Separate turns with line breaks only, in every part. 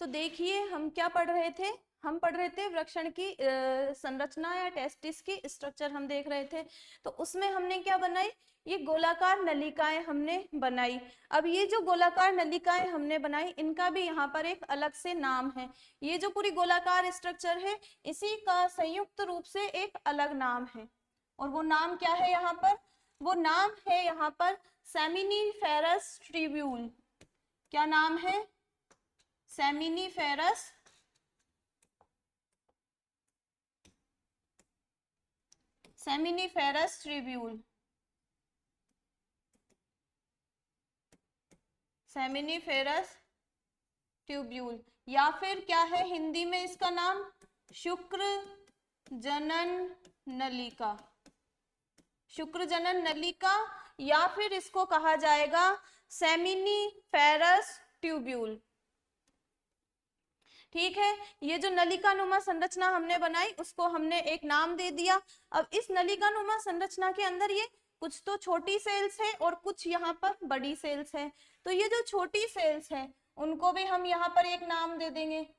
तो देखिए हम क्या पढ़ रहे थे, हम पढ़ रहे थे वृषण की संरचना या टेस्टिस की स्ट्रक्चर हम देख रहे थे। तो उसमें हमने क्या बनाई, ये गोलाकार नलिकाएं हमने बनाई। अब ये जो गोलाकार नलिकाएं हमने बनाई इनका भी यहाँ पर एक अलग से नाम है। ये जो पूरी गोलाकार स्ट्रक्चर है इसी का संयुक्त रूप से एक अलग नाम है, और वो नाम क्या है यहाँ पर, वो नाम है यहाँ पर सेमिनिफेरस ट्यूब्यूल। क्या नाम है, seminiferous seminiferous tubule. Seminiferous tubule, या फिर क्या है हिंदी में इसका नाम, शुक्र जनन नलिका। शुक्र जनन नलिका, या फिर इसको कहा जाएगा सेमिनिफेरस ट्यूब्यूल। ठीक है, ये जो नलिकानुमा संरचना हमने बनाई उसको हमने एक नाम दे दिया। अब इस नलिकानुमा संरचना के अंदर ये कुछ तो छोटी सेल्स है और कुछ यहाँ पर बड़ी सेल्स है। तो ये जो छोटी सेल्स है उनको भी हम यहाँ पर एक नाम दे देंगे।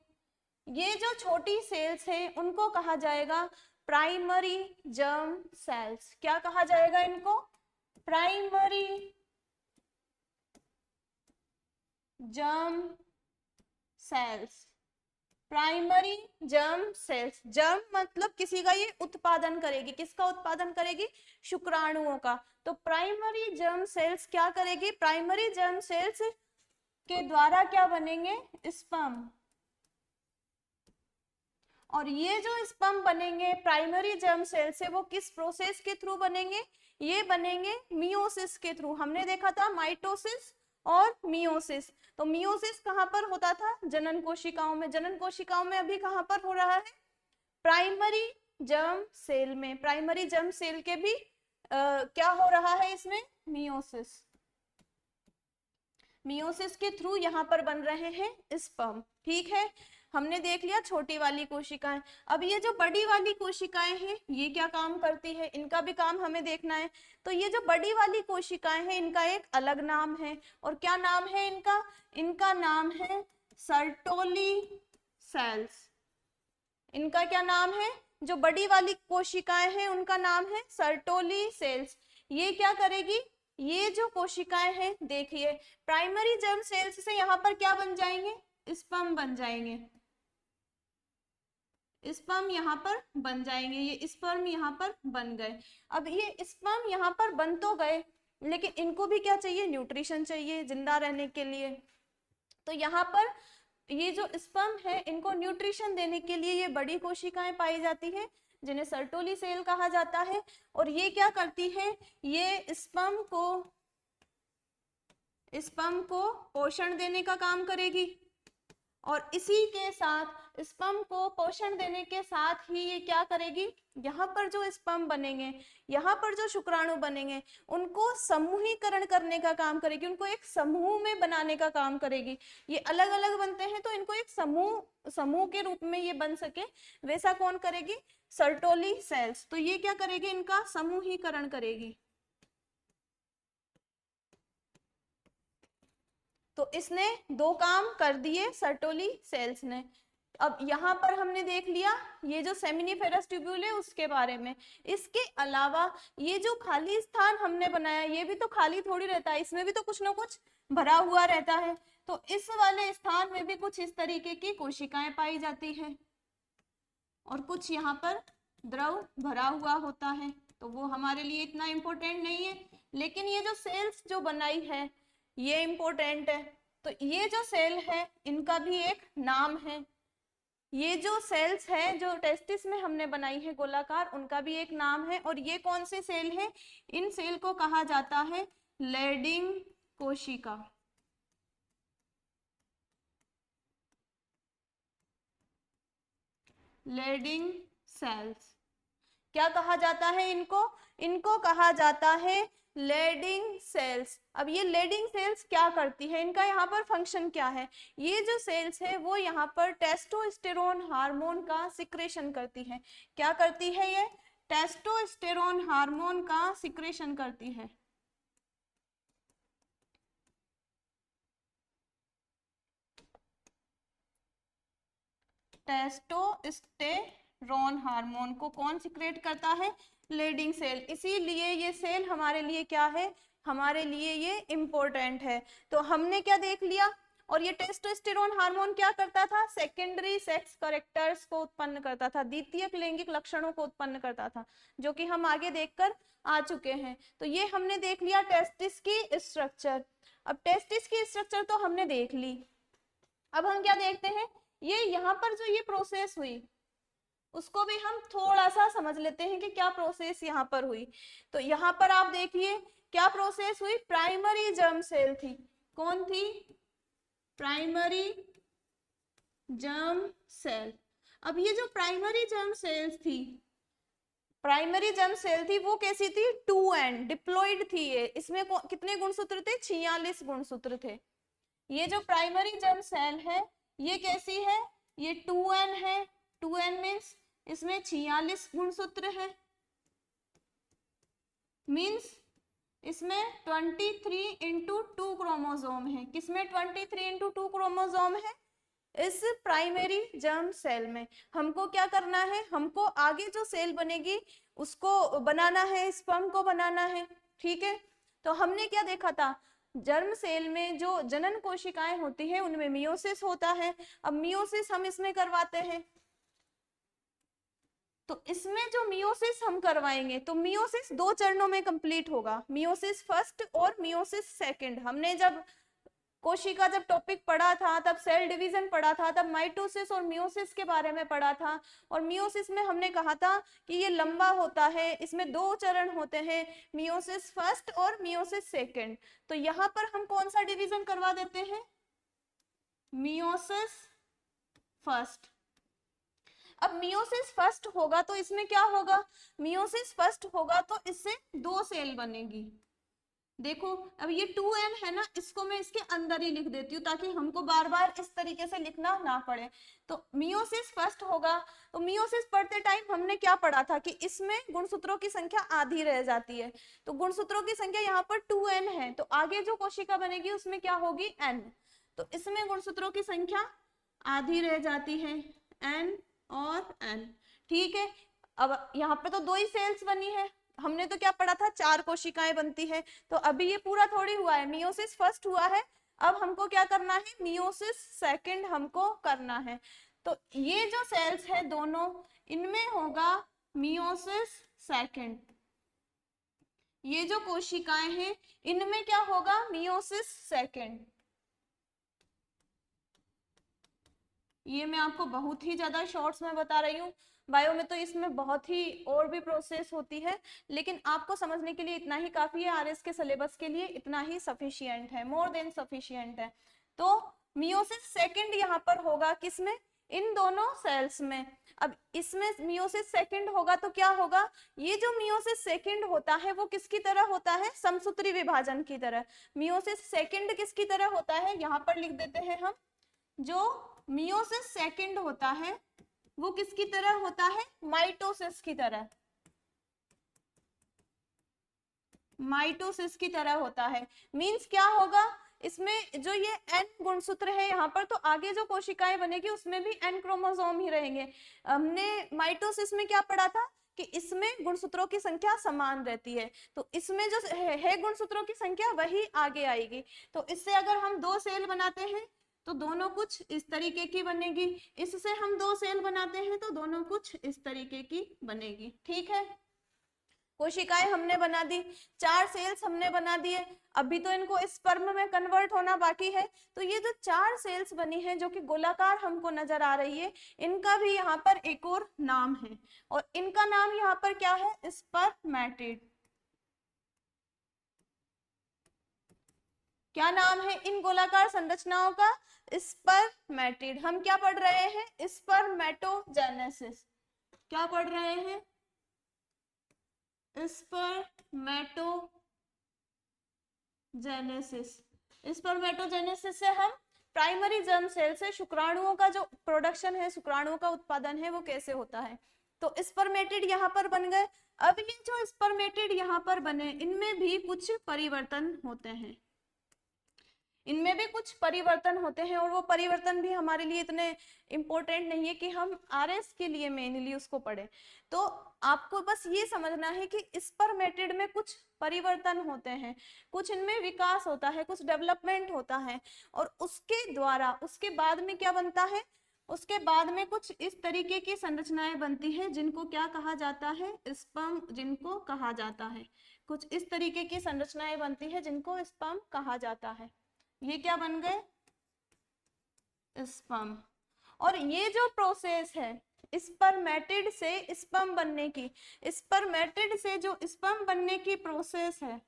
ये जो छोटी सेल्स है उनको कहा जाएगा प्राइमरी जर्म सेल्स। क्या कहा जाएगा इनको, primary germ sales. Primary germ sales, germ मतलब किसी का ये उत्पादन करेगी, किसका उत्पादन करेगी, शुक्राणुओं का। तो प्राइमरी जर्म सेल्स क्या करेगी, प्राइमरी जर्म सेल्स के द्वारा क्या बनेंगे, स्पर्म। और ये जो स्पर्म बनेंगे प्राइमरी जर्म सेल से वो किस प्रोसेस के थ्रू बनेंगे, ये बनेंगे मियोसिस के थ्रू। हमने देखा था माइटोसिस और मियोसिस। तो मियोसिस कहाँ पर होता था, जनन कोशिकाओं में। जनन कोशिकाओं में अभी कहाँ पर हो रहा है, प्राइमरी जर्म सेल में। प्राइमरी जर्म सेल के भी क्या हो रहा है इसमें, मियोसिस। मियोसिस के थ्रू यहाँ पर बन रहे हैं स्पर्म। ठीक है, हमने देख लिया छोटी वाली कोशिकाएं। अब ये जो बड़ी वाली कोशिकाएं हैं ये क्या काम करती है, इनका भी काम हमें देखना है। तो ये जो बड़ी वाली कोशिकाएं हैं इनका एक अलग नाम है, और क्या नाम है इनका, इनका नाम है सर्टोली सेल्स। इनका क्या नाम है, जो बड़ी वाली कोशिकाएं हैं उनका नाम है सर्टोली सेल्स। ये क्या करेगी, ये जो कोशिकाएं हैं देखिए प्राइमरी जर्म सेल्स से यहाँ पर क्या बन जाएंगे, स्पर्म बन जाएंगे। स्पर्म यहाँ पर बन जाएंगे, ये स्पर्म यहाँ पर बन गए। अब ये स्पर्म यहाँ पर बन तो गए लेकिन इनको भी क्या चाहिए, न्यूट्रिशन चाहिए जिंदा रहने के लिए। तो यहाँ पर ये जो स्पर्म है इनको न्यूट्रिशन देने के लिए ये बड़ी कोशिकाएं पाई जाती है जिन्हें सर्टोली सेल कहा जाता है। और ये क्या करती है, ये स्पर्म को पोषण देने का काम करेगी, और इसी के साथ स्पर्म को पोषण देने के साथ ही ये क्या करेगी, यहाँ पर जो स्पर्म बनेंगे, यहाँ पर जो शुक्राणु बनेंगे उनको समूहीकरण करने का काम करेगी, उनको एक समूह में बनाने का काम करेगी। ये अलग अलग बनते हैं तो इनको एक समूह के रूप में ये बन सके वैसा कौन करेगी, सर्टोली सेल्स। तो ये क्या करेगी, इनका समूहीकरण करेगी। तो इसने दो काम कर दिए सर्टोली सेल्स ने। अब यहाँ पर हमने देख लिया ये जो सेमिनिफेरस ट्यूब्यूल है उसके बारे में। इसके अलावा ये जो खाली स्थान हमने बनाया ये भी तो खाली थोड़ी रहता है, इसमें भी तो कुछ ना कुछ भरा हुआ रहता है। तो इस वाले स्थान में भी कुछ इस तरीके की कोशिकाएं पाई जाती है और कुछ यहाँ पर द्रव भरा हुआ होता है। तो वो हमारे लिए इतना इम्पोर्टेंट नहीं है, लेकिन ये जो सेल्स जो बनाई है ये इम्पोर्टेंट है। तो ये जो सेल है इनका भी एक नाम है। ये जो सेल्स है जो टेस्टिस में हमने बनाई है गोलाकार, उनका भी एक नाम है। और ये कौन से सेल है, इन सेल को कहा जाता है लेडिंग कोशिका। लेडिंग सेल्स क्या कहा जाता है इनको, इनको कहा जाता है लेडिंग सेल्स। अब ये लेडिंग सेल्स क्या करती है, इनका यहाँ पर फंक्शन क्या है, ये जो सेल्स है वो यहाँ पर टेस्टोस्टेरोन हार्मोन का सिक्रेशन करती है। क्या करती है, ये टेस्टोस्टेरोन हार्मोन का सिक्रेशन करती है। टेस्टोस्टेरोन हार्मोन को कौन सिक्रेट करता है? Leydig cell. इसीलिए ये सेल हमारे लिए क्या है? हमारे लिए ये इम्पोर्टेंट है। तो हमने क्या देख लिया? और ये टेस्टोस्टेरोन हार्मोन क्या करता था? सेकेंडरी सेक्स कैरेक्टर्स को उत्पन्न करता था, द्वितीयक लैंगिक लक्षणों को उत्पन्न करता था, जो कि हम आगे देखकर आ चुके हैं। तो ये हमने देख लिया टेस्टिस की स्ट्रक्चर। अब टेस्टिस की स्ट्रक्चर तो हमने देख ली, अब हम क्या देखते हैं? ये यहाँ पर जो ये प्रोसेस हुई उसको भी हम थोड़ा सा समझ लेते हैं कि क्या प्रोसेस यहाँ पर हुई। तो यहाँ पर आप देखिए क्या प्रोसेस हुई? प्राइमरी जर्म सेल थी। कौन थी? Primary germ cell. अब ये जो प्राइमरी जर्म सेल्स थी, प्राइमरी जर्म सेल थी, वो कैसी थी? 2n डिप्लॉइड थी। ये इसमें कितने गुणसूत्र थे? 46 गुणसूत्र थे। ये जो प्राइमरी जर्म सेल है ये कैसी है? ये 2n है। 2n मीन्स इसमें 46 गुणसूत्र है, मीन्स इसमें 23 इंटू 2 क्रोमोसोम है। किसमें 23 इंटू 2 क्रोमोसोम है? इस प्राइमरी जर्म सेल में। हमको क्या करना है? हमको आगे जो सेल बनेगी उसको बनाना है, स्पर्म को बनाना है। ठीक है, तो हमने क्या देखा था? जर्म सेल में जो जनन कोशिकाएं होती है उनमें मियोसिस होता है। अब मियोसिस हम इसमें करवाते हैं, तो इसमें जो मियोसिस हम करवाएंगे तो मियोसिस 2 चरणों में कंप्लीट होगा, मियोसिस फर्स्ट और मियोसिस सेकंड। हमने जब कोशिका जब टॉपिक पढ़ा था तब सेल डिवीजन पढ़ा था, तब माइटोसिस और मियोसिस के बारे में पढ़ा था। और मियोसिस में हमने कहा था कि ये लंबा होता है, इसमें 2 चरण होते हैं, मियोसिस फर्स्ट और मियोसिस सेकंड। तो यहाँ पर हम कौन सा डिवीजन करवा देते हैं? Meiosis first. अब मियोसिस फर्स्ट होगा तो इसमें क्या होगा? मियोसिस फर्स्ट होगा तो इससे 2 सेल बनेगी। देखो अब ये 2n है ना, इसको मैं इसके अंदर ही लिख देती हूँ ताकि हमको बार बार इस तरीके से लिखना ना पड़े। तो मियोसिस फर्स्ट होगा, तो मियोसिस पढ़ते टाइम हमने क्या पढ़ा था कि इसमें गुणसूत्रों की संख्या आधी रह जाती है। तो गुणसूत्रों की संख्या यहाँ पर 2n है, तो आगे जो कोशिका बनेगी उसमें क्या होगी? n। तो इसमें गुणसूत्रों की संख्या आधी रह जाती है, n और n। ठीक है, अब यहाँ पे तो 2 ही सेल्स बनी है, हमने तो क्या पढ़ा था? 4 कोशिकाएं बनती है। तो अभी ये पूरा थोड़ी हुआ है, मियोसिस फर्स्ट हुआ है, अब हमको क्या करना है? मियोसिस सेकंड हमको करना है। तो ये जो सेल्स है दोनों, इनमें होगा मियोसिस सेकंड। ये जो कोशिकाएं हैं इनमें क्या होगा? Meiosis second. ये मैं आपको बहुत ही ज्यादा शॉर्ट्स में बता रही हूँ, बायो में तो इसमें बहुत ही और भी प्रोसेस होती है, लेकिन आपको समझने के लिए इतना ही काफी है। आरएस के सिलेबस के लिए इतना ही सफिशिएंट है, मोर देन सफिशिएंट है। तो मियोसिस सेकंड यहाँ पर होगा किसमें? इन दोनों सेल्स में। अब इसमें मियोसिस सेकंड होगा तो क्या होगा? ये जो मियोसिस सेकंड होता है वो किसकी तरह होता है? समसूत्री विभाजन की तरह। मियोसिस सेकंड किसकी तरह होता है? यहाँ पर लिख देते हैं हम, जो मियोसिस सेकंड होता है वो किसकी तरह होता है? माइटोसिस की तरह। माइटोसिस की तरह होता है। मींस क्या होगा? इसमें जो ये n गुणसूत्र है यहाँ पर, तो आगे जो कोशिकाएं बनेगी उसमें भी n क्रोमोसोम ही रहेंगे। हमने माइटोसिस में क्या पढ़ा था कि इसमें गुणसूत्रों की संख्या समान रहती है, तो इसमें जो है गुणसूत्रों की संख्या वही आगे आएगी। तो इससे अगर हम 2 सेल बनाते हैं तो दोनों कुछ इस तरीके की बनेगी, इससे हम 2 सेल बनाते हैं तो दोनों कुछ इस तरीके की बनेगी। ठीक है, कोशिकाएं हमने बना दी, 4 सेल्स हमने बना दिए, अभी तो इनको स्पर्म में कन्वर्ट होना बाकी है। तो ये जो 4 सेल्स बनी है जो कि गोलाकार हमको नजर आ रही है, इनका भी यहाँ पर एक और नाम है, और इनका नाम यहाँ पर क्या है? स्पर्मेटिड। क्या नाम है इन गोलाकार संरचनाओं का? स्पर्मेटिड। हम क्या पढ़ रहे हैं? स्पर्मेटोजेनेसिस। क्या पढ़ रहे हैं? स्पर्मेटोजेनेसिस। स्पर्मेटोजेनेसिस से हम प्राइमरी जर्म सेल से शुक्राणुओं का जो प्रोडक्शन है, शुक्राणुओं का उत्पादन है, वो कैसे होता है। तो स्पर्मेटिड यहाँ पर बन गए। अब ये जो स्पर्मेटिड यहाँ पर बने, इनमें भी कुछ परिवर्तन होते हैं। इनमें भी कुछ परिवर्तन होते हैं और वो परिवर्तन भी हमारे लिए इतने इम्पोर्टेंट नहीं है कि हम आरएस के लिए मेनली उसको पढ़ें। तो आपको बस ये समझना है कि स्पर्मेटिड में कुछ परिवर्तन होते हैं, कुछ इनमें विकास होता है, कुछ डेवलपमेंट होता है, और उसके द्वारा उसके बाद में क्या बनता है, उसके बाद में कुछ इस तरीके की संरचनाएं बनती हैं जिनको क्या कहा जाता है, स्पर्म जिनको कहा जाता है। कुछ इस तरीके की संरचनाएं बनती है जिनको स्पर्म कहा जाता है। ये क्या बन गए, स्पर्म। और ये जो प्रोसेस है स्पर्मेटिड से स्पर्म बनने की, स्पर्मेटिड से जो स्पर्म बनने की प्रोसेस है,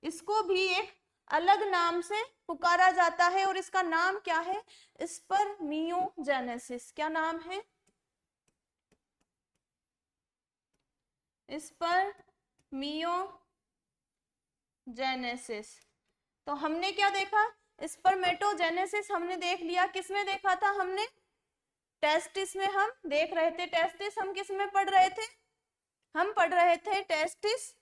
इसको भी एक अलग नाम से पुकारा जाता है और इसका नाम क्या है, स्पर्मियोजेनेसिस। क्या नाम है, स्पर्मियोजेनेसिस। तो हमने क्या देखा, स्पर्मेटोजेनेसिस हमने देख लिया, किसमें देखा था हमने, टेस्टिस में हम देख रहे थे। टेस्टिस हम किस में पढ़ रहे थे, हम पढ़ रहे थे टेस्टिस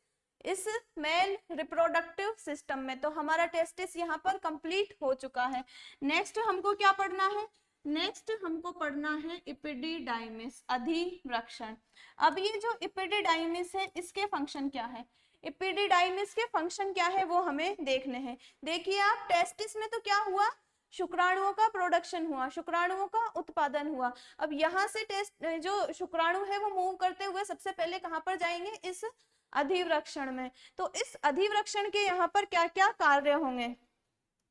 इस मेल रिप्रोडक्टिव सिस्टम में। तो हमारा टेस्टिस यहाँ पर कंप्लीट हो चुका है। नेक्स्ट हमको क्या पढ़ना है, नेक्स्ट हमको पढ़ना है इपिडिडाइमिस, अधिवृक्षण। अब ये जो इपिडिडाइमिस है इसके फंक्शन क्या है, इपिडिडाइमिस के फंक्शन क्या है वो हमें देखने हैं। देखिए आप, टेस्टिस में तो क्या हुआ, शुक्राणुओं का प्रोडक्शन हुआ, शुक्राणुओं का उत्पादन हुआ। अब यहाँ से टेस्ट जो शुक्राणु है वो मूव करते हुए सबसे पहले कहाँ पर जाएंगे, इस अधिवृक्षण में। तो इस अधिवृक्षण के यहाँ पर क्या क्या कार्य होंगे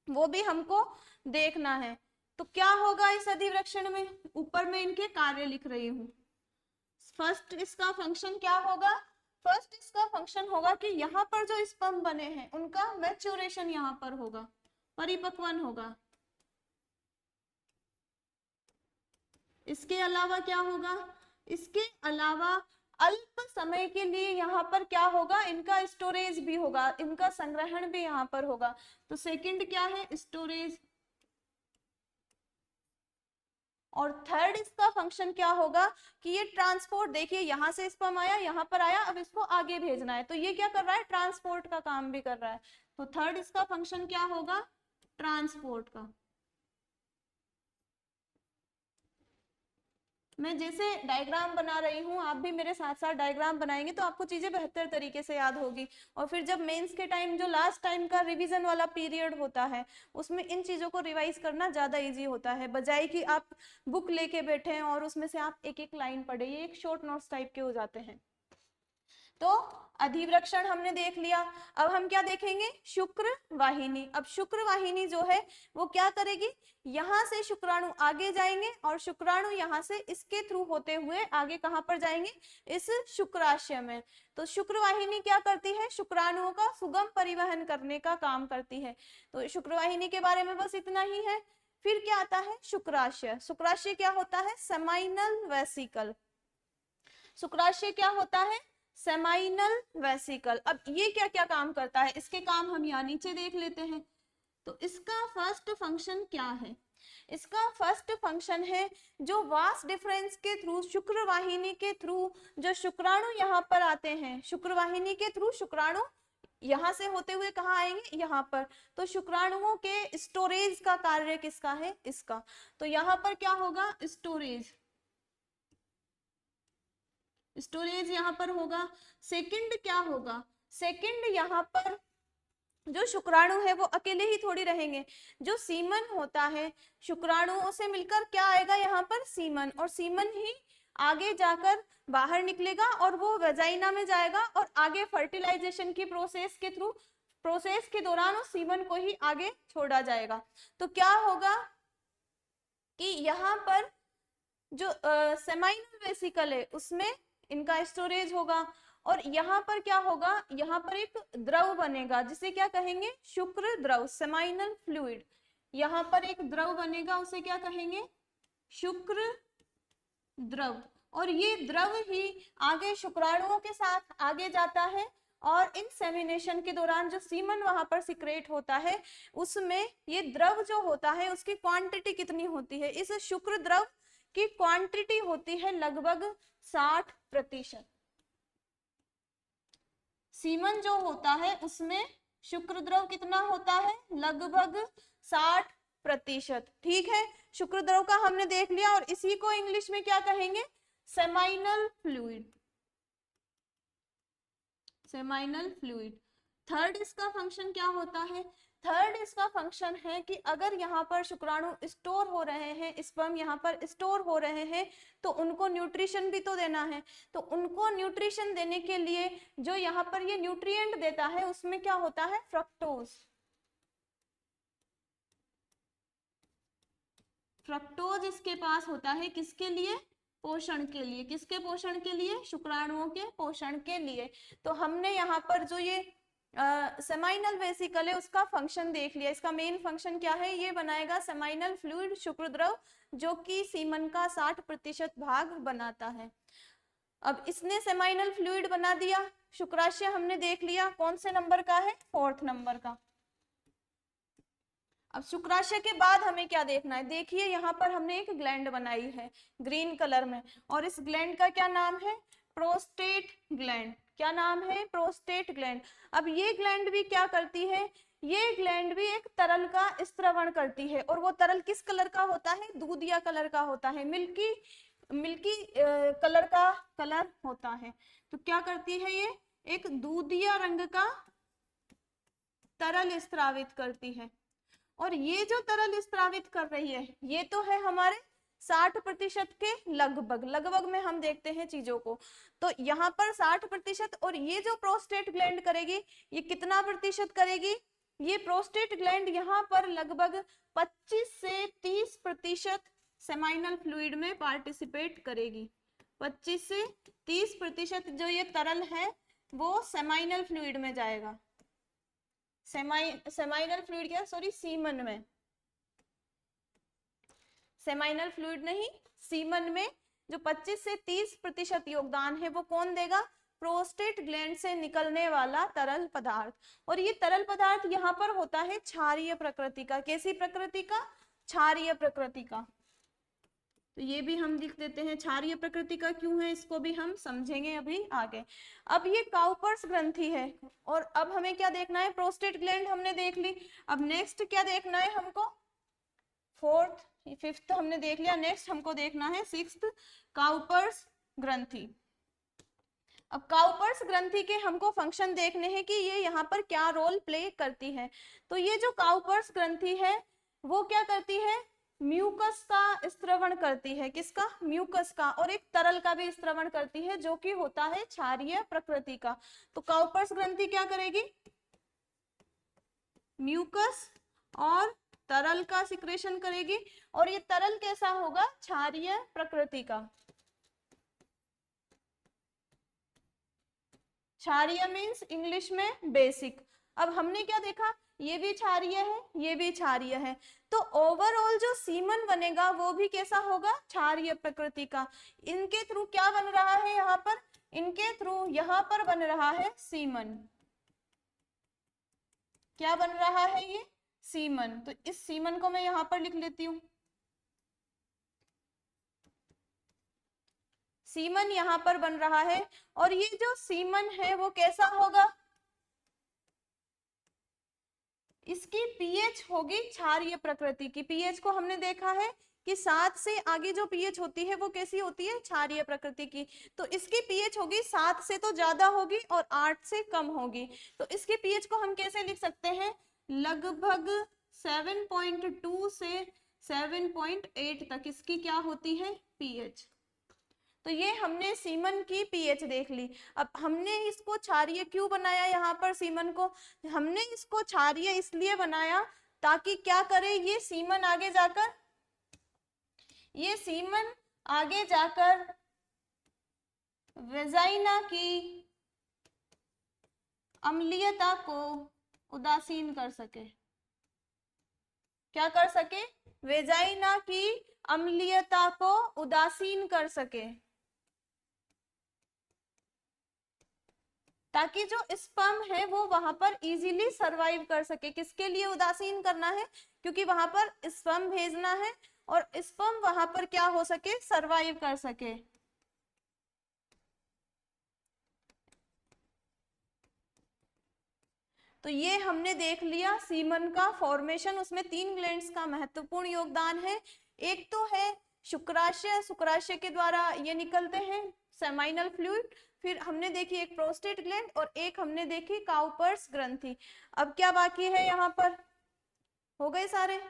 वो भी हमको देखना है। तो क्या होगा इस अधिवृक्षण में, ऊपर में इनके कार्य लिख रही हूँ। फर्स्ट इसका फंक्शन क्या होगा, फर्स्ट इसका फंक्शन होगा कि यहाँ पर जो स्पर्म बने हैं उनका मैच्योरेशन यहाँ पर होगा, परिपक्वन होगा। इसके अलावा क्या होगा, इसके अलावा अल्प समय के लिए यहाँ पर क्या होगा, इनका स्टोरेज भी होगा, इनका संग्रहण भी यहाँ पर होगा। तो सेकंड क्या है, स्टोरेज। और थर्ड इसका फंक्शन क्या होगा कि ये ट्रांसपोर्ट, देखिए यहाँ से स्पर्म आया, यहाँ पर आया, अब इसको आगे भेजना है, तो ये क्या कर रहा है, ट्रांसपोर्ट का काम भी कर रहा है। तो थर्ड इसका फंक्शन क्या होगा, ट्रांसपोर्ट का। मैं जैसे डायग्राम बना रही हूँ, आप भी मेरे साथ साथ डायग्राम बनाएंगे तो आपको चीजें बेहतर तरीके से याद होगी। और फिर जब मेंस के टाइम जो लास्ट टाइम का रिवीजन वाला पीरियड होता है उसमें इन चीजों को रिवाइज करना ज्यादा इजी होता है, बजाय कि आप बुक लेके बैठे और उसमें से आप एक एक लाइन पढ़े, ये एक शॉर्ट नोट्स टाइप के हो जाते हैं। तो अधिवृक्षण हमने देख लिया। अब हम क्या देखेंगे, शुक्र वाहिनी। अब शुक्र वाहिनी जो है वो क्या करेगी, यहां से शुक्राणु आगे जाएंगे और शुक्राणु यहां से इसके थ्रू होते हुए आगे कहां पर जाएंगे, इस शुक्राशय में। तो शुक्र वाहिनी क्या करती है, शुक्राणुओं का सुगम परिवहन करने का काम करती है। तो शुक्र वाहिनी के बारे में बस इतना ही है। फिर क्या आता है, शुक्राशय। शुक्राशय क्या होता है, सेमाइनल वेसिकल। शुक्राशय क्या होता है, सेमाइनल वेसिकल। अब ये क्या क्या काम करता है, इसके काम हम यहाँ नीचे देख लेते हैं। तो इसका फर्स्ट फंक्शन क्या है, इसका फर्स्ट फंक्शन है जो वास डिफरेंस के थ्रू, शुक्र वाहिनी के थ्रू जो शुक्राणु यहाँ पर आते हैं, शुक्र वाहिनी के थ्रू शुक्राणु यहाँ से होते हुए कहाँ आएंगे, यहाँ पर। तो शुक्राणुओं के स्टोरेज का कार्य किसका है, इसका। तो यहाँ पर क्या होगा, स्टोरेज, स्टोरेज यहाँ पर होगा। सेकंड क्या होगा, सेकंड यहाँ पर जो शुक्राणु है वो अकेले ही थोड़ी रहेंगे, जो सीमन होता है शुक्राणुओं से मिलकर क्या आएगा यहाँ पर, सीमन। और सीमन ही आगे जाकर बाहर निकलेगा और वो वेजाइना में जाएगा और आगे फर्टिलाइजेशन की प्रोसेस के थ्रू, प्रोसेस के दौरान उस सीमन को ही आगे छोड़ा जाएगा। तो क्या होगा कि यहाँ पर जो सेमाइनल वेसिकल है उसमें इनका स्टोरेज होगा। और यहाँ पर क्या होगा, यहाँ पर एक द्रव बनेगा जिसे क्या कहेंगे, शुक्र द्रव, सेमाइनल फ्लूइड। यहाँ पर एक द्रव बनेगा उसे क्या कहेंगे, शुक्र द्रव। और ये द्रव ही आगे शुक्राणुओं के साथ आगे जाता है और इंसेमिनेशन के दौरान जो सीमन वहां पर सिक्रेट होता है उसमें ये द्रव जो होता है उसकी क्वांटिटी कितनी होती है, इस शुक्र द्रव की क्वांटिटी होती है लगभग 60%। सीमन जो होता है उसमें शुक्र द्रव कितना होता है, लगभग 60%। ठीक है, शुक्र द्रव का हमने देख लिया, और इसी को इंग्लिश में क्या कहेंगे, seminal fluid. Seminal fluid. Third इसका फंक्शन क्या होता है, थर्ड इसका फंक्शन है कि अगर यहाँ पर शुक्राणु स्टोर हो रहे हैं, स्पर्म यहाँ पर स्टोर हो रहे हैं, तो उनको न्यूट्रिशन भी तो देना है। तो उनको न्यूट्रिशन देने के लिए जो यहाँ पर ये न्यूट्रिएंट देता है उसमें क्या होता है, फ्रक्टोज। फ्रक्टोज इसके पास होता है, किसके लिए, पोषण के लिए। किसके पोषण के लिए, शुक्राणुओं के पोषण के लिए। तो हमने यहाँ पर जो ये सेमाइनल वेसिकल है उसका फंक्शन देख लिया। इसका मेन फंक्शन क्या है, ये बनाएगा सेमाइनल फ्लूइड, शुक्र द्रव, जो कि सीमन का 60% भाग बनाता है। अब इसने सेमाइनल फ्लूइड बना दिया, शुक्राशय हमने देख लिया, कौन से नंबर का है, 4th नंबर का। अब शुक्राशय के बाद हमें क्या देखना है, देखिए यहाँ पर हमने एक ग्लैंड बनाई है ग्रीन कलर में, और इस ग्लैंड का क्या नाम है, प्रोस्टेट ग्लैंड। क्या नाम है, प्रोस्टेट ग्लैंड। अब ये ग्लैंड भी क्या करती है, ये ग्लैंड भी एक तरल का स्त्रवण करती है, और वो तरल किस कलर का होता है, दूधिया कलर का होता है, मिल्की मिल्की कलर का कलर होता है। तो क्या करती है, ये एक दूधिया रंग का तरल स्त्रावित करती है। और ये जो तरल स्त्रावित कर रही है, ये तो है हमारे 60% के लगभग, लगभग में हम देखते हैं चीजों को। तो यहाँ पर 60%, और ये जो प्रोस्टेट ग्लैंड करेगी, ये कितना प्रतिशत करेगी, ये प्रोस्टेट ग्लैंड यहाँ पर लगभग 25 से 30% सेमाइनल फ्लूइड में पार्टिसिपेट करेगी। 25 से 30% जो ये तरल है वो सेमाइनल फ्लूइड में जाएगा। सेमाइनल फ्लूइड क्या, सॉरी, सीमन में, सेमाइनल फ्लूइड नहीं, सीमन में जो 25 से 30% योगदान है वो कौन देगा, प्रोस्टेट ग्लैंड से निकलने वाला तरल पदार्थ। और ये तरल पदार्थ यहाँ पर होता है क्षारीय प्रकृति का। कैसी प्रकृति का, क्षारीय प्रकृति का। तो ये भी हम लिख देते हैं, क्षारीय प्रकृति का क्यों है, इसको भी हम समझेंगे अभी आगे। अब ये काउपर्स ग्रंथि है, और अब हमें क्या देखना है, प्रोस्टेट ग्लैंड हमने देख ली। अब नेक्स्ट क्या देखना है हमको, 4th 5th हमने देख लिया, नेक्स्ट हमको देखना है 6th, काउपर्स ग्रंथि। अब काउपर्स ग्रंथि के हमको फंक्शन देखने हैं कि ये यहाँ पर क्या रोल प्ले करती है। तो ये जो काउपर्स ग्रंथि है वो क्या करती है, म्यूकस का स्त्रवण करती है। किसका, म्यूकस का, और एक तरल का भी स्त्रवण करती है जो कि होता है क्षारीय प्रकृति का। तो काउपर्स ग्रंथि क्या करेगी, म्यूकस और तरल का सिक्रेशन करेगी, और ये तरल कैसा होगा, क्षारीय प्रकृति का। क्षारीय मीन्स इंग्लिश में बेसिक। अब हमने क्या देखा, ये भी क्षारीय है, ये भी क्षारीय है, तो ओवरऑल जो सीमन बनेगा वो भी कैसा होगा, क्षारीय प्रकृति का। इनके थ्रू क्या बन रहा है यहाँ पर, इनके थ्रू यहाँ पर बन रहा है सीमन। क्या बन रहा है, ये सीमन। तो इस सीमन को मैं यहाँ पर लिख लेती हूँ, सीमन यहाँ पर बन रहा है। और ये जो सीमन है वो कैसा होगा, इसकी पीएच होगी क्षारीय प्रकृति की। पीएच को हमने देखा है कि 7 से आगे जो पीएच होती है वो कैसी होती है, क्षारीय प्रकृति की। तो इसकी पीएच होगी 7 से तो ज्यादा होगी और 8 से कम होगी। तो इसकी पीएच को हम कैसे लिख सकते हैं, लगभग 7.2 से 7.8 तक इसकी क्या होती है, पीएच। तो ये हमने सीमन की पीएच देख ली। अब हमने इसको क्षारीय क्यों बनाया, यहाँ पर सीमन को हमने इसको क्षारीय इसलिए बनाया ताकि क्या करे, ये सीमन आगे जाकर, ये सीमन आगे जाकर वेजाइना की अम्लीयता को उदासीन कर सके। क्या कर सके, वेजाइना की अम्लीयता को उदासीन कर सके, ताकि जो स्पर्म है वो वहां पर इजीली सरवाइव कर सके। किसके लिए उदासीन करना है, क्योंकि वहां पर स्पर्म भेजना है और स्पर्म वहां पर क्या हो सके, सरवाइव कर सके। तो ये हमने देख लिया सीमन का फॉर्मेशन, उसमें 3 ग्लैंड्स का महत्वपूर्ण योगदान है। एक तो है शुक्राशय, शुक्राशय के द्वारा ये निकलते हैं सेमाइनल फ्लूइड। फिर हमने देखी एक प्रोस्टेट ग्लैंड और एक हमने देखी काउपर्स ग्रंथि। अब क्या बाकी है यहाँ पर? हो गए सारे?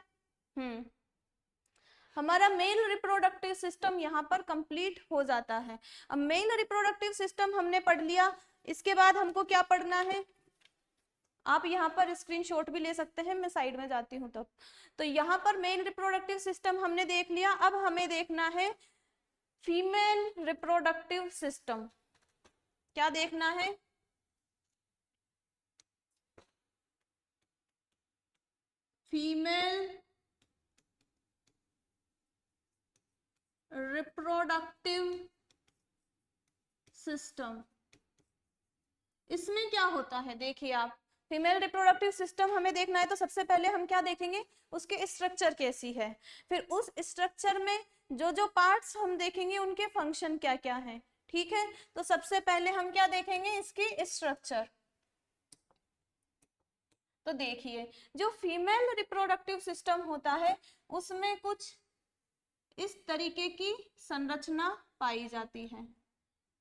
हमारा मेल रिप्रोडक्टिव सिस्टम यहाँ पर कंप्लीट हो जाता है। अब मेल रिप्रोडक्टिव सिस्टम हमने पढ़ लिया, इसके बाद हमको क्या पढ़ना है? आप यहाँ पर स्क्रीनशॉट भी ले सकते हैं, मैं साइड में जाती हूँ तब। तो यहाँ पर मेल रिप्रोडक्टिव सिस्टम हमने देख लिया। अब हमें देखना है फीमेल रिप्रोडक्टिव सिस्टम। क्या देखना है? Female reproductive system. इसमें क्या होता है देखिए आप, फीमेल रिप्रोडक्टिव सिस्टम हमें देखना है तो सबसे पहले हम क्या देखेंगे? उसके स्ट्रक्चर कैसी है, फिर उस स्ट्रक्चर में जो जो पार्ट्स हम देखेंगे उनके फंक्शन क्या क्या हैं। ठीक है, तो सबसे पहले हम क्या देखेंगे? इसकी स्ट्रक्चर। तो देखिए जो फीमेल रिप्रोडक्टिव सिस्टम होता है उसमें कुछ इस तरीके की संरचना पाई जाती है।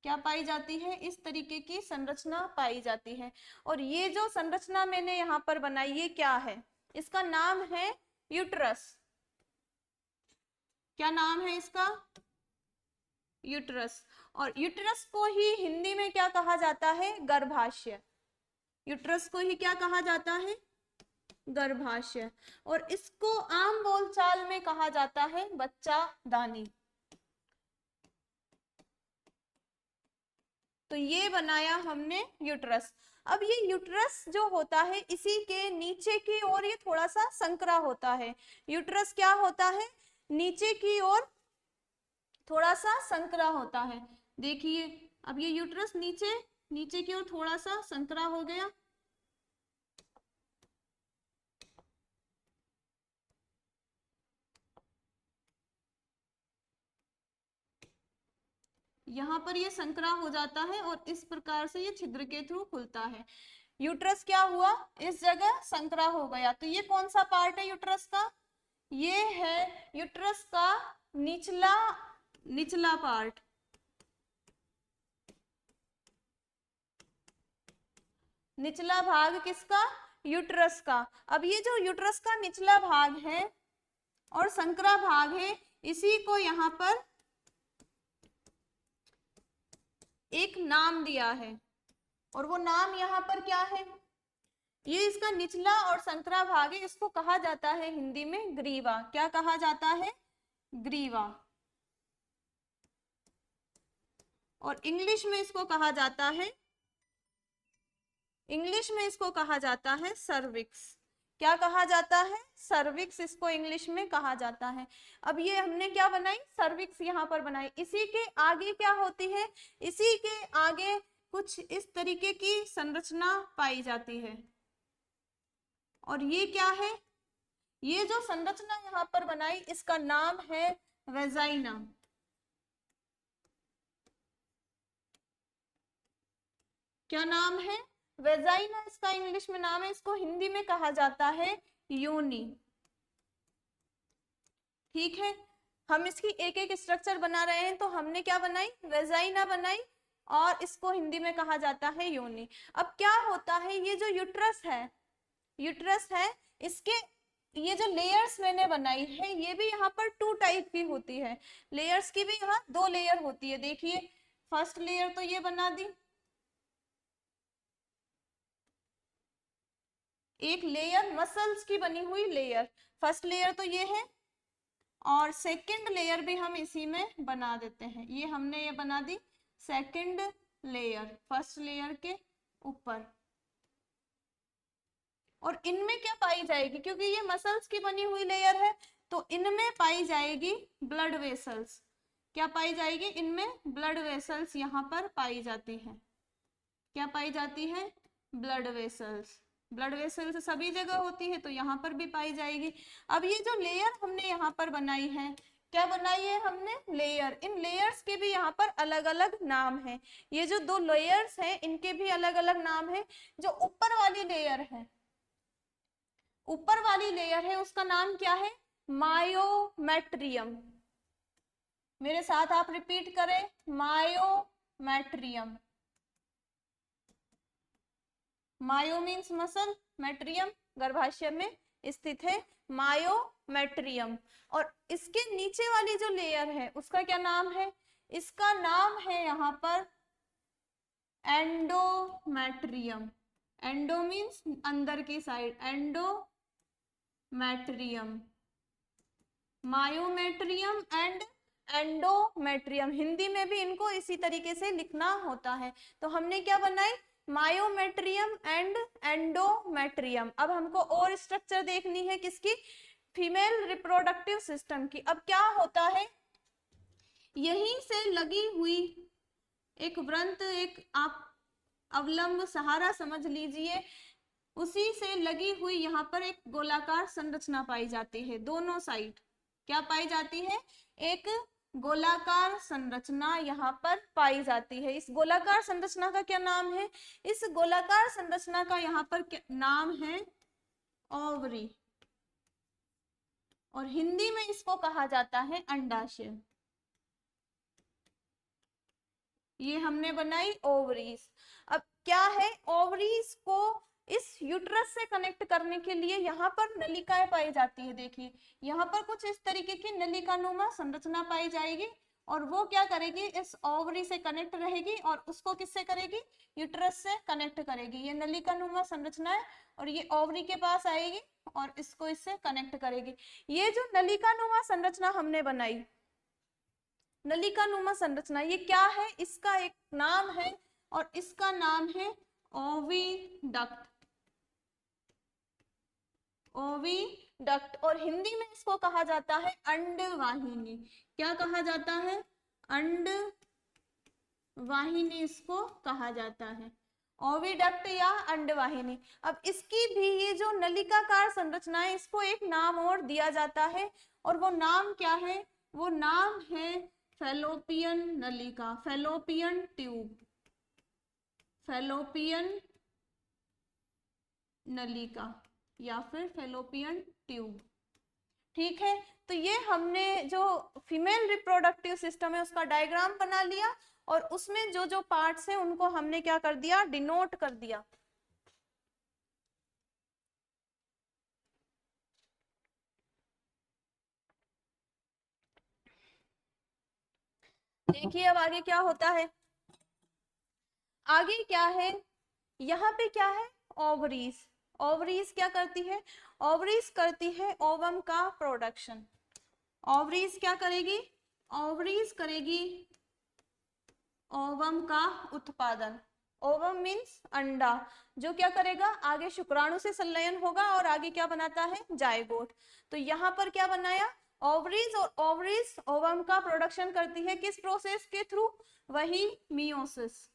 क्या पाई जाती है? इस तरीके की संरचना पाई जाती है। और ये जो संरचना मैंने यहाँ पर बनाई, ये क्या है? इसका नाम है यूट्रस। क्या नाम है इसका? यूट्रस। और यूट्रस को ही हिंदी में क्या कहा जाता है? गर्भाशय। यूट्रस को ही क्या कहा जाता है? गर्भाशय। और इसको आम बोलचाल में कहा जाता है बच्चादानी। तो ये बनाया हमने यूट्रस। अब ये यूट्रस जो होता है इसी के नीचे की ओर ये थोड़ा सा संकरा होता है। यूट्रस क्या होता है? नीचे की ओर थोड़ा सा संकरा होता है। देखिए अब ये यूट्रस नीचे नीचे की ओर थोड़ा सा संकरा हो गया। यहाँ पर ये संकरा हो जाता है और इस प्रकार से ये छिद्र के थ्रू खुलता है। यूट्रस क्या हुआ? इस जगह संकरा हो गया। तो ये कौन सा पार्ट है यूट्रस का? ये है यूट्रस का निचला निचला पार्ट। निचला भाग किसका? यूट्रस का। अब ये जो यूट्रस का निचला भाग है और संकरा भाग है, इसी को यहाँ पर एक नाम दिया है। और वो नाम यहाँ पर क्या है? ये इसका निचला और संकरा भाग है, इसको कहा जाता है हिंदी में ग्रीवा। क्या कहा जाता है? ग्रीवा। और इंग्लिश में इसको कहा जाता है सर्विक्स। क्या कहा जाता है? सर्विक्स इसको इंग्लिश में कहा जाता है। अब ये हमने क्या बनाई? सर्विक्स यहाँ पर बनाई। इसी के आगे क्या होती है? इसी के आगे कुछ इस तरीके की संरचना पाई जाती है। और ये क्या है? ये जो संरचना यहाँ पर बनाई इसका नाम है वेजाइना। क्या नाम है? वेजाइना इसका इंग्लिश में नाम है। इसको हिंदी में कहा जाता है योनि। ठीक है, हम इसकी एक एक स्ट्रक्चर बना रहे हैं। तो हमने क्या बनाई? वेजाइना बनाई और इसको हिंदी में कहा जाता है योनि। अब क्या होता है? ये जो यूट्रस है इसके ये जो लेयर्स मैंने बनाई है ये भी यहाँ पर 2 टाइप की होती है। लेयर्स की भी यहाँ 2 लेयर होती है। देखिए फर्स्ट लेयर तो ये बना दी, एक लेयर मसल्स की बनी हुई लेयर, फर्स्ट लेयर तो ये है। और सेकंड लेयर भी हम इसी में बना देते हैं। ये हमने ये बना the second layer first layer के ऊपर। और इनमें क्या पाई जाएगी? क्योंकि ये मसल्स की बनी हुई लेयर है तो इनमें पाई जाएगी ब्लड वेसल्स। क्या पाई जाएगी? इनमें ब्लड वेसल्स यहाँ पर पाई जाती है। क्या पाई जाती है? Blood vessels. ब्लड वेसल्स सभी जगह होती है तो यहाँ पर भी पाई जाएगी। अब ये जो लेयर हमने यहाँ पर बनाई है क्या बनाई है हमने, लेयर। इन लेयर्स के भी यहाँ पर अलग अलग नाम है। ये जो दो लेयर्स हैं इनके भी अलग अलग नाम है। जो ऊपर वाली लेयर है, ऊपर वाली लेयर है उसका नाम क्या है, मायोमेट्रियम। मेरे साथ आप रिपीट करें, मायोमेट्रियम। मायो मीन्स मसल, मेट्रियम गर्भाशय में स्थित है, मायोमेट्रियम। और इसके नीचे वाली जो लेयर है उसका क्या नाम है, इसका नाम है यहाँ पर एंडोमेट्रियम। एंडो मीन्स अंदर की side, endometrium, myometrium and endometrium. Hindi में भी इनको इसी तरीके से लिखना होता है। तो हमने क्या बनाई, मायोमेट्रियम एंड एंडोमेट्रियम। अब हमको और स्ट्रक्चर देखनी है किसकी, फीमेल रिप्रोडक्टिव सिस्टम की। अब क्या होता है, यहीं से लगी हुई एक वृंत, एक आप अवलंब सहारा समझ लीजिए, उसी से लगी हुई यहाँ पर एक गोलाकार संरचना पाई जाती है। दोनों साइड क्या पाई जाती है, एक गोलाकार संरचना यहाँ पर पाई जाती है। इस गोलाकार संरचना का क्या नाम है, इस गोलाकार संरचना का यहाँ पर नाम है ओवरी, और हिंदी में इसको कहा जाता है अंडाशय। ये हमने बनाई ओवरीज। अब क्या है, ओवरीज को इस यूट्रस से कनेक्ट करने के लिए यहाँ पर नलिकाएं पाई जाती है। देखिए यहाँ पर कुछ इस तरीके की नलिकानुमा संरचना पाई जाएगी, और वो क्या करेगी, इस ओवरी से कनेक्ट रहेगी और उसको किससे करेगी, यूट्रस से कनेक्ट करेगी। ये नलिकानुमा संरचना है और ये ओवरी के पास आएगी और इसको इससे कनेक्ट करेगी। ये जो नलिकानुमा संरचना हमने बनाई, नलिकानुमा संरचना, ये क्या है, इसका एक नाम है और इसका नाम है ओविडक्ट। ओविडक्ट, और हिंदी में इसको कहा जाता है अंडवाहिनी। क्या कहा जाता है, अंडवाहिनी इसको कहा जाता है, ओविडक्ट या अंडवाहिनी। अब इसकी भी ये जो नलिकाकार संरचना है इसको एक नाम और दिया जाता है, और वो नाम क्या है, वो नाम है फैलोपियन नलिका, फैलोपियन ट्यूब, फैलोपियन नलिका या फिर फैलोपियन ट्यूब। ठीक है, तो ये हमने जो फीमेल रिप्रोडक्टिव सिस्टम है उसका डायग्राम बना लिया, और उसमें जो जो पार्ट्स हैं उनको हमने क्या कर दिया, डिनोट कर दिया। देखिए अब आगे क्या होता है, आगे क्या है, यहाँ पे क्या है, ओवरीज। ओवरीज क्या करती है, ओवरीज करती है ओवम का प्रोडक्शन। ओवरीज क्या करेगी, ओवरीज करेगी ओवम का उत्पादन। ओवम मीन्स अंडा, जो क्या करेगा, आगे शुक्राणु से संलयन होगा और आगे क्या बनाता है, जायगोट। तो यहाँ पर क्या बनाया, ओवरीज, और ओवरीज ओवम का प्रोडक्शन करती है किस प्रोसेस के थ्रू, वही मियोसिस।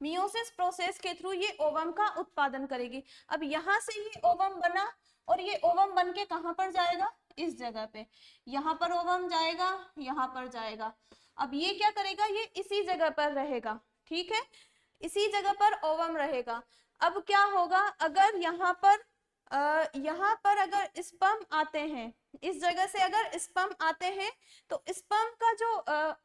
मियोसिस प्रोसेस के थ्रू ये ओवम का उत्पादन करेगी। अब यहाँ से ये ओवम बना, और ये ओवम बन के कहाँ पर जाएगा, इस जगह पे, यहाँ पर ओवम जाएगा, यहाँ पर जाएगा। अब ये क्या करेगा, ये इसी जगह पर रहेगा, ठीक है, इसी जगह पर ओवम रहेगा। अब क्या होगा, अगर यहाँ पर अगर स्पर्म आते हैं, इस जगह से अगर स्पर्म आते हैं, तो स्पर्म का जो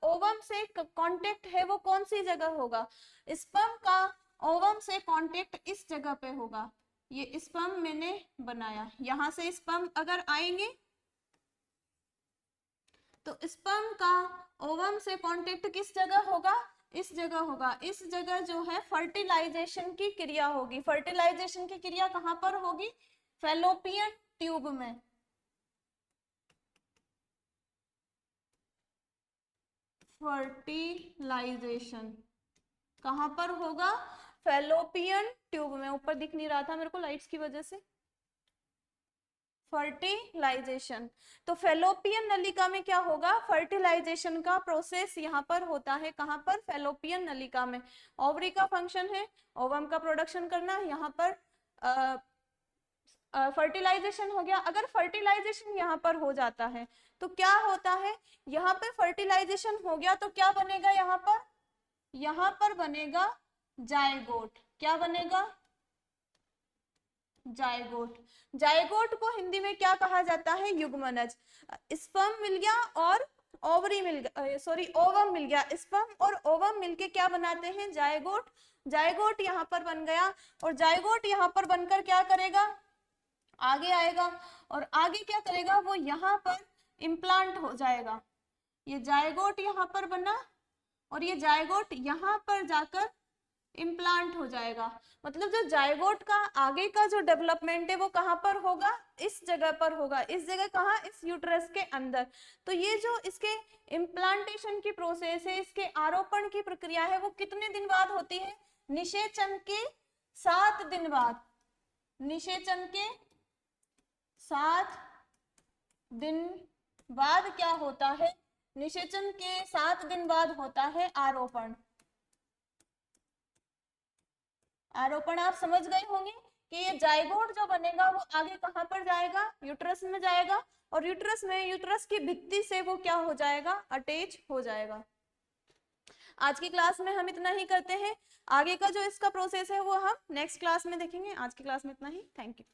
ओवम से कांटेक्ट है वो कौन सी जगह होगा, स्पर्म का ओवम से कांटेक्ट इस जगह पे होगा। ये स्पर्म मैंने बनाया, यहां से स्पर्म अगर आएंगे तो स्पर्म का ओवम से कांटेक्ट किस जगह होगा, इस जगह होगा। इस जगह जो है फर्टिलाइजेशन की क्रिया होगी। फर्टिलाइजेशन की क्रिया कहां पर होगी, फैलोपियन ट्यूब में। फर्टिलाइजेशन कहां पर होगा, फैलोपियन ट्यूब में। ऊपर दिख नहीं रहा था मेरे को लाइट्स की वजह से। फर्टिलाइजेशन, तो फैलोपियन नलिका में क्या होगा, फर्टिलाइजेशन का प्रोसेस यहाँ पर होता है। कहाँ पर, फैलोपियन नलिका में। ओवरी का फंक्शन है ओवम का प्रोडक्शन करना, यहाँ पर फर्टिलाइजेशन हो गया। अगर फर्टिलाइजेशन यहाँ पर हो जाता है तो क्या होता है, यहाँ पे फर्टिलाइजेशन हो गया तो क्या बनेगा, यहाँ पर बनेगा जायगोट। क्या बनेगा, जायगोट। जायगोट को हिंदी में क्या कहा जाता है, युग्मनज। स्पर्म मिल गया और ओवरी मिल गया, सॉरी ओवम मिल गया। स्पर्म और ओवम मिलके क्या बनाते हैं, जायगोट। जायगोट यहाँ पर बन गया और जायगोट यहाँ पर बनकर क्या करेगा, आगे आएगा और आगे क्या करेगा, वो यहाँ पर इम्प्लांट हो जाएगा। ये जायगोट यहाँ पर बना और ये जायगोट यहाँ पर जाकर इम्प्लांट हो जाएगा। मतलब जो जायगोट का आगे का जो डेवलपमेंट है वो कहाँ पर होगा, इस जगह पर होगा। इस जगह कहाँ, इस यूट्रस के अंदर। तो ये जो इसके इम्प्लांटेशन की प्रोसेस है, इसके आरोपण की प्रक्रिया है, वो कितने दिन बाद होती है, निषेचन के 7 दिन बाद। निषेचन के 7 दिन बाद क्या होता है, निषेचन के 7 दिन बाद होता है आरोपण। आरोपण आप समझ गए होंगे कि ये जायगोट जो बनेगा वो आगे कहां पर जाएगा, यूट्रस में जाएगा और यूट्रस में, यूट्रस की भित्ति से वो क्या हो जाएगा, अटैच हो जाएगा। आज की क्लास में हम इतना ही करते हैं। आगे का जो इसका प्रोसेस है वो हम नेक्स्ट क्लास में देखेंगे। आज की क्लास में इतना ही। Thank you.